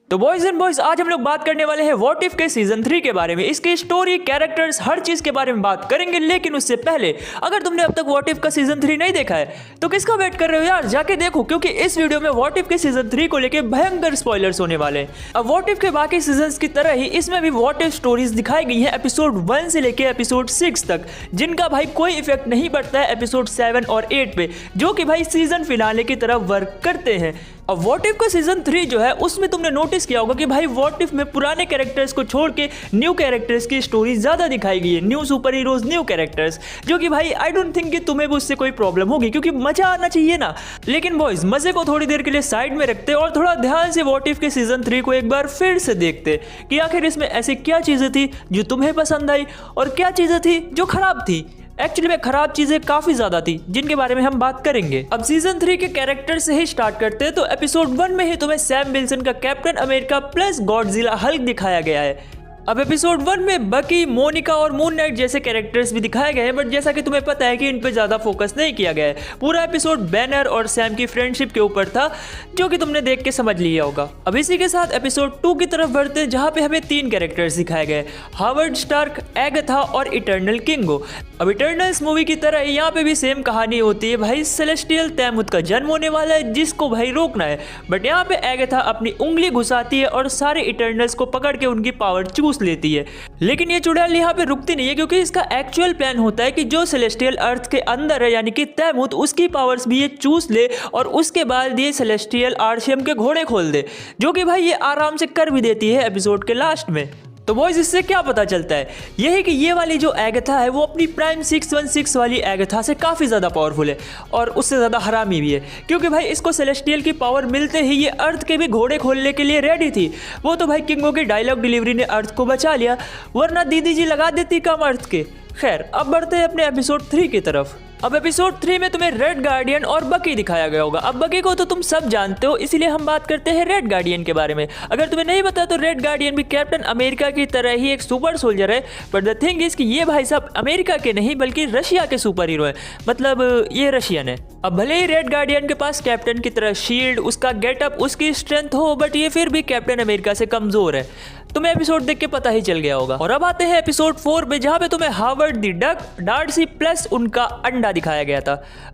तो boys and boys आज हम लोग बात करने वाले हैं व्हाट इफ के सीजन 3 के बारे में। इसकी स्टोरी, कैरेक्टर्स, हर चीज के बारे में बात करेंगे। लेकिन उससे पहले अगर तुमने अब तक व्हाट इफ का सीजन 3 नहीं देखा है तो किसका वेट कर रहे हो यार, जाके देखो, क्योंकि इस वीडियो में व्हाट इफ के सीजन 3 को लेके भयंकर स्पॉयलर्स होने वाले हैं। अब व्हाट इफ के बाकी सीजन की तरह ही इसमें भी व्हाट इफ स्टोरीज दिखाई गई है एपिसोड 1 से लेके एपिसोड 6 तक, जिनका भाई कोई इफेक्ट नहीं पड़ता है एपिसोड 7 और 8 पे, जो कि भाई सीजन फिनाले की तरह वर्क करते हैं। अब व्हाट इफ का सीजन 3 जो है उसमें तुमने नोटिस किया होगा कि भाई व्हाट इफ में पुराने कैरेक्टर्स को छोड़ के न्यू कैरेक्टर्स की स्टोरी ज्यादा दिखाई गई है, new super heroes, new characters, जो कि भाई आई डोंट थिंक कि तुम्हें भी उससे कोई प्रॉब्लम होगी, क्योंकि मजा आना चाहिए ना। लेकिन बॉयज मजे को थोड़ी देर के लिए साइड में रखते और थोड़ा ध्यान से व्हाट इफ के सीजन 3 को एक बार फिर से देखते कि आखिर इसमें ऐसी क्या चीजें थी जो तुम्हें पसंद आई और क्या चीजें थी जो खराब थी। एक्चुअली में खराब चीजें काफी ज्यादा थी जिनके बारे में हम बात करेंगे। अब सीजन 3 के कैरेक्टर से ही स्टार्ट करते हैं। तो एपिसोड 1 में ही तुम्हें सैम विल्सन का captain America plus Godzilla Hulk दिखाया गया है। अब एपिसोड 1 में बकी, मोनिका और मून नाइट जैसे कैरेक्टर्स भी दिखाए गए हैं, बट जैसा कि तुम्हें पता है कि इन पे ज्यादा फोकस नहीं किया गया है। पूरा एपिसोड बैनर और सैम की फ्रेंडशिप के ऊपर था, जो कि तुमने देख के समझ लिया होगा। अब इसी के साथ एपिसोड 2 की तरफ बढ़ते हैं, जहां पे हमें 3 कैरेक्टर्स दिखाए गए, हावर्ड स्टार्क, एगथा और इटर्नल किंगो। अब इटर्नल्स मूवी की तरह यहाँ पे भी सेम कहानी होती है भाई, सेलेस्टियल तैमुत का जन्म होने वाला है जिसको भाई रोकना है, बट यहाँ पे एगथा अपनी उंगली घुसाती है और सारे इटर्नल्स को पकड़ के उनकी पावर चूस लेती है। लेकिन ये चुड़ैल यहाँ पे रुकती नहीं है, क्योंकि इसका एक्चुअल प्लान होता है कि जो सेलेस्टियल अर्थ के अंदर है यानी कि तैमुत, उसकी पावर्स भी ये चूस ले और उसके बाद ये सेलेस्टियल आर्शियम के घोड़े खोल दे, जो कि भाई ये आराम से कर भी देती है एपिसोड के लास्ट में। तो बॉयज इससे क्या पता चलता है, यही कि ये वाली जो एगथा है वो अपनी प्राइम 616 वाली एगथा से काफ़ी ज़्यादा पावरफुल है और उससे ज़्यादा हरामी भी है, क्योंकि भाई इसको सेलेस्टियल की पावर मिलते ही ये अर्थ के भी घोड़े खोलने के लिए रेडी थी। वो तो भाई किंगो की डायलॉग डिलीवरी ने अर्थ को बचा लिया, वरना दीदी जी लगा देती कम अर्थ के। खैर अब बढ़ते हैं अपने एपिसोड 3 की तरफ। अब एपिसोड 3 में तुम्हें रेड गार्डियन और बकी दिखाया गया होगा। अब बकी को तो तुम सब जानते हो, इसीलिए हम बात करते हैं रेड गार्डियन के बारे में। अगर तुम्हें नहीं पता तो रेड गार्डियन भी कैप्टन अमेरिका की तरह ही एक सुपर सोल्जर है, बट द थिंग इज कि ये भाई साहब अमेरिका के नहीं बल्कि रशिया के सुपर हीरो है, मतलब ये रशियन है। अब भले ही रेड गार्डियन के पास कैप्टन की तरह शील्ड, उसका गेटअप, उसकी स्ट्रेंथ हो, बट ये फिर भी कैप्टन अमेरिका से कमजोर है। तुम्हें एपिसोड देख के पता ही चल गया होगा। और अब आते हैं एपिसोड 4 में, जहां पे तुम्हें Howard the duck, Darcy plus उनका अंडा दिखाया गया था।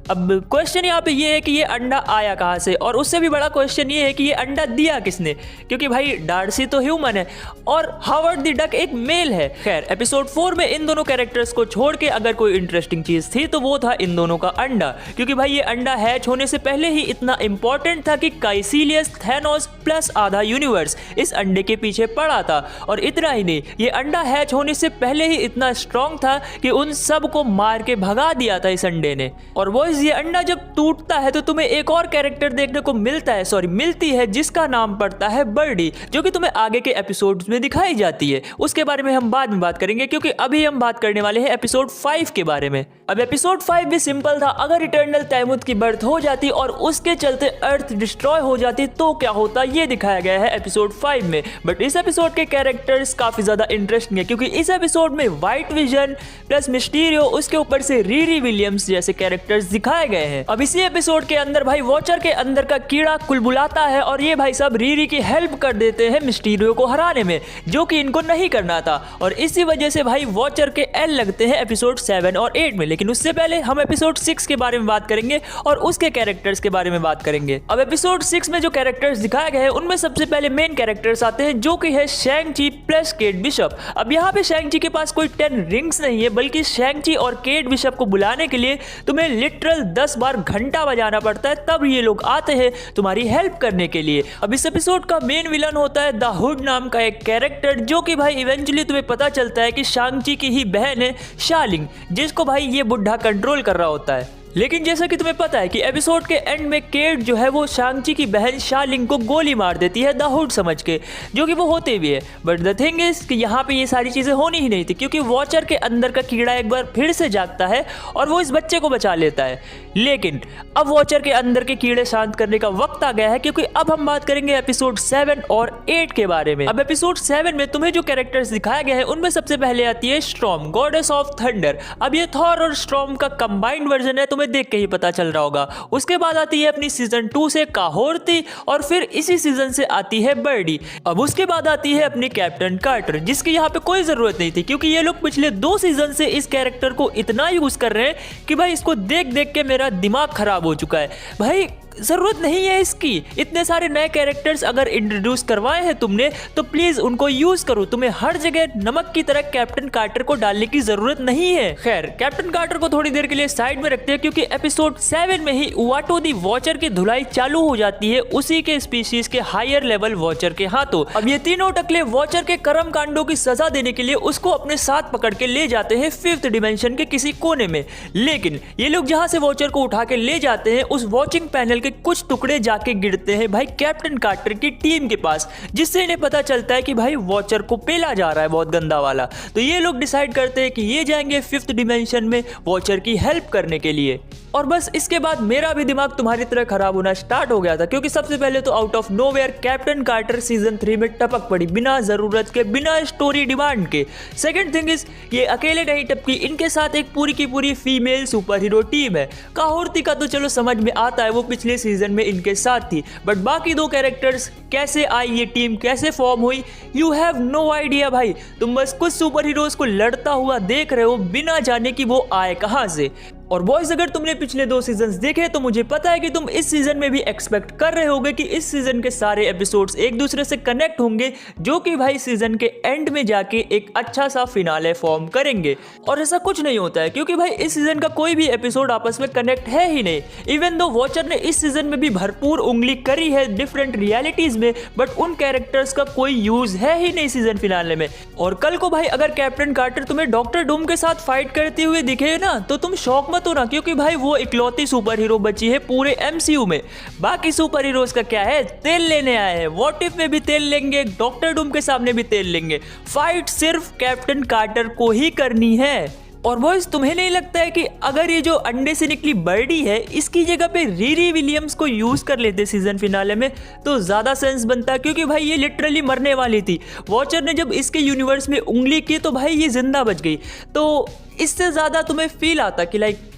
अब क्वेश्चन यहाँ पे ये है कि ये अंडा आया कहाँ से, और उससे भी बड़ा क्वेश्चन ये है कि ये अंडा दिया किसने, क्योंकि भाई डार्सी तो ह्यूमन है और हावर्ड द डक एक मेल है। खैर एपिसोड 4 में इन दोनों कैरेक्टर्स को छोड़ के अगर कोई इंटरेस्टिंग चीज थी तो वो था इन दोनों का अंडा, क्योंकि भाई ये अंडा हैच होने से पहले ही इतना इंपॉर्टेंट था कि काइसिलियस, थैनोस प्लस आधा यूनिवर्स इस अंडे के पीछे पड़ा था। और इतना ही नहीं, ये अंडा हैच होने से पहले ही इतना स्ट्रॉन्ग था कि उन सब को मार के भगा दिया था इस अंडे ने। और बॉयज ये अंडा जब टूटता है तो तुम्हें एक और कैरेक्टर देखने को मिलती है जिसका नाम पड़ता है बर्डी, जो कि तुम्हें आगे के एपिसोड्स में दिखाई जाती है। उसके बारे में हम बाद में बात करेंगे, क्योंकि अभी हम बात करने वाले हैं एपिसोड 5 के बारे में। अब एपिसोड 5 भी सिंपल था, अगर इटर्नल तैमुत की बर्थ हो जाती और उसके चलते अर्थ डिस्ट्रॉय हो जाती तो क्या होता, ये दिखाया गया है एपिसोड 5 में। बट इस एपिसोड के कैरेक्टर्स काफी ज्यादा इंटरेस्टिंग है, क्योंकि इस एपिसोड में व्हाइट विजन प्लस मिस्टीरियो, उसके ऊपर से रीरी विलियम्स जैसे कैरेक्टर्स दिखाए गए हैं। अब इसी एपिसोड के अंदर भाई वॉचर के अंदर का कीड़ा कुलबुलाता है और ये भाई साहब रीरी की हेल्प कर देते हैं मिस्टीरियो को हराने में, जो कि इनको नहीं करना था, और इसी वजह से भाई वॉचर के एल लगते हैं एपिसोड 7 और 8 में। लेकिन उससे पहले हम एपिसोड 6 के बारे में बात करेंगे और उसके कैरेक्टर्स के बारे में बात करेंगे। अब एपिसोड 6 में जो कैरेक्टर्स दिखाए गए हैं उनमें सबसे पहले मेन कैरेक्टर्स आते हैं, जो कि है शैंग-ची प्लस केट बिशप। अब यहाँ पे शैंग-ची के पास कोई 10 रिंग्स नहीं है, बल्कि शैंग-ची और केट बिशप को बुलाने के लिए तुम्हें लिटरल 10 बार घंटा बजाना पड़ता है, तब ये लोग आते हैं तुम्हारी हेल्प करने के लिए। अब इस एपिसोड का मेन विलन होता है द हुड नाम का एक कैरेक्टर, जो कि भाई इवेंचुअली तुम्हें पता चलता है कि शांग-ची की ही बहन है शालिंग, जिसको भाई ये बुढ़ा कंट्रोल कर रहा होता है। लेकिन जैसा कि तुम्हें पता है कि एपिसोड के एंड में केट जो है वो शांग-ची की बहन शालिंग को गोली मार देती है द हुड समझ के, जो कि वो होते भी है। बट द थिंग इज कि यहाँ पे ये सारी चीजें होनी ही नहीं थी, क्योंकि वॉचर के अंदर का कीड़ा एक बार फिर से जागता है और वो इस बच्चे को बचा लेता है। लेकिन अब वॉचर के अंदर के कीड़े शांत करने का वक्त आ गया है, क्योंकि अब हम बात करेंगे एपिसोड 7 और 8 के बारे में। अब एपिसोड 7 में तुम्हें जो कैरेक्टर्स दिखाया गया है उनमें सबसे पहले आती है स्टॉर्म, गॉडेस ऑफ थंडर। अब ये थॉर और स्टॉर्म का कंबाइंड वर्जन है, तुम्हें तुम्हें देख के ही पता चल रहा होगा। उसके बाद आती है अपनी सीजन 2 से काहोर्ती और फिर इसी सीजन से आती है बर्डी। अब उसके बाद आती है अपनी कैप्टन कार्टर, जिसकी यहाँ पे कोई जरूरत नहीं थी क्योंकि ये लोग पिछले 2 सीजन से इस कैरेक्टर को इतना यूज कर रहे हैं कि भाई इसको देख देख के मेरा दिमाग खराब हो चुका है। भाई जरूरत नहीं है इसकी। इतने सारे नए कैरेक्टर्स अगर इंट्रोड्यूस करवाए हैं तुमने तो प्लीज उनको यूज करो। तुम्हें हर जगह नमक की तरह कैप्टन कार्टर को डालने की जरूरत नहीं है। खैर, कैप्टन कार्टर को थोड़ी देर के लिए साइड में रखते हैं क्योंकि एपिसोड 7 में ही उवाटो दी वॉचर की धुलाई चालू हो जाती है उसी के स्पीशीज के हायर लेवल वॉचर के हाथों। अब ये तीनों टकले वॉचर के कर्म कांडों की सजा देने के लिए उसको अपने साथ पकड़ के ले जाते हैं 5th डिमेंशन के किसी कोने में। लेकिन ये लोग जहां से वॉचर को उठा के ले जाते हैं उस वॉचिंग पैनल के कुछ टुकड़े जाके गिरते हैं भाई कैप्टन कार्टर की टीम के पास, जिससे इन्हें पता चलता है कि भाई वॉचर को पेला जा रहा है बहुत गंदा वाला। तो ये लोग डिसाइड करते हैं कि ये जाएंगे 5th डिमेंशन में वॉचर की हेल्प करने के लिए। और बस इसके बाद मेरा भी दिमाग तुम्हारी तरह खराब होना स्टार्ट हो गया था क्योंकि सबसे पहले तो out of nowhere captain Carter season 3 में टपक पड़ी बिना जरूरत के, बिना स्टोरी डिमांड के। सेकंड थिंग इज ये अकेले नहीं टपकी, इनके साथ एक पूरी की पूरी फीमेल सुपर हीरो टीम है। काहोर्ती का तो चलो समझ में आता है, वो पिछले सीजन में इनके साथ थी, बट बाकी 2 कैरेक्टर्स कैसे आई, ये टीम कैसे फॉर्म हुई, यू हैव नो आइडिया भाई। तुम बस कुछ सुपर हीरोज को लड़ता हुआ देख रहे हो बिना जाने कि वो आए कहां से। और बॉयज, अगर तुमने पिछले 2 सीजन्स देखे तो मुझे पता है कि तुम इस सीजन में भी एक्सपेक्ट कर रहे होगे कि इस सीजन के सारे एपिसोड्स एक दूसरे से कनेक्ट होंगे, जो कि भाई सीजन के एंड में जाके एक अच्छा सा फिनाले फॉर्म करेंगे। और ऐसा कुछ नहीं होता है क्योंकि भाई इस सीजन का कोई भी एपिसोड आपस में कनेक्ट है ही नहीं। इवन दो वॉचर ने इस सीजन में भी भरपूर उंगली करी है डिफरेंट रियलिटीज में, बट उन कैरेक्टर्स का कोई यूज है ही नहीं सीजन फिनाले में। और कल को भाई अगर कैप्टन कार्टर तुम्हें डॉक्टर डूम के साथ फाइट करते हुए दिखे ना तो तुम शॉक मत होना, क्योंकि भाई वो इकलौती सुपर हीरो बची है पूरे एमसीयू में। बाकी सुपर हीरोज का क्या है, तेल लेने आए हैं। व्हाट इफ में भी तेल लेंगे, डॉक्टर डूम के सामने भी तेल लेंगे। फाइट सिर्फ कैप्टन कार्टर को ही करनी है। और बॉयज, तुम्हें नहीं लगता है कि अगर ये जो अंडे से निकली बर्डी है इसकी जगह पे रीरी विलियम्स को यूज कर लेते सीजन फिनाले में तो ज्यादा सेंस बनता, क्योंकि भाई ये लिटरली मरने वाली थी। वॉचर ने जब इसके यूनिवर्स में उंगली की तो भाई ये जिंदा बच गई। तो इससे ज्यादा तुम्हें फील आता कि लाइक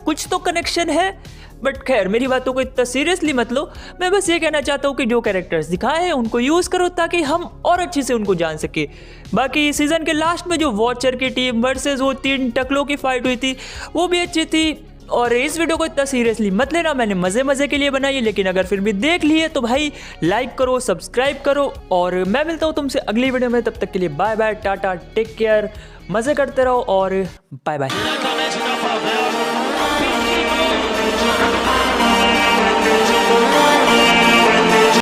कुछ तो कनेक्शन है। बट खैर, मेरी बातों को इतना सीरियसली मत लो। मैं बस ये कहना चाहता हूँ कि जो कैरेक्टर्स दिखाए हैं उनको यूज करो ताकि हम और अच्छे से उनको जान सके। बाकी सीजन के लास्ट में जो वॉचर की टीम वर्सेस वो 3 टकलों की फाइट हुई थी वो भी अच्छी थी। और इस वीडियो को इतना सीरियसली मत लेना, मैंने मजे मजे के लिए बनाई है, लेकिन अगर फिर भी देख लिए तो भाई लाइक करो, सब्सक्राइब करो। और मैं मिलता हूँ तुमसे अगली वीडियो में, तब तक के लिए bye bye, tata, take care, मजे करते रहो और बाय बाय।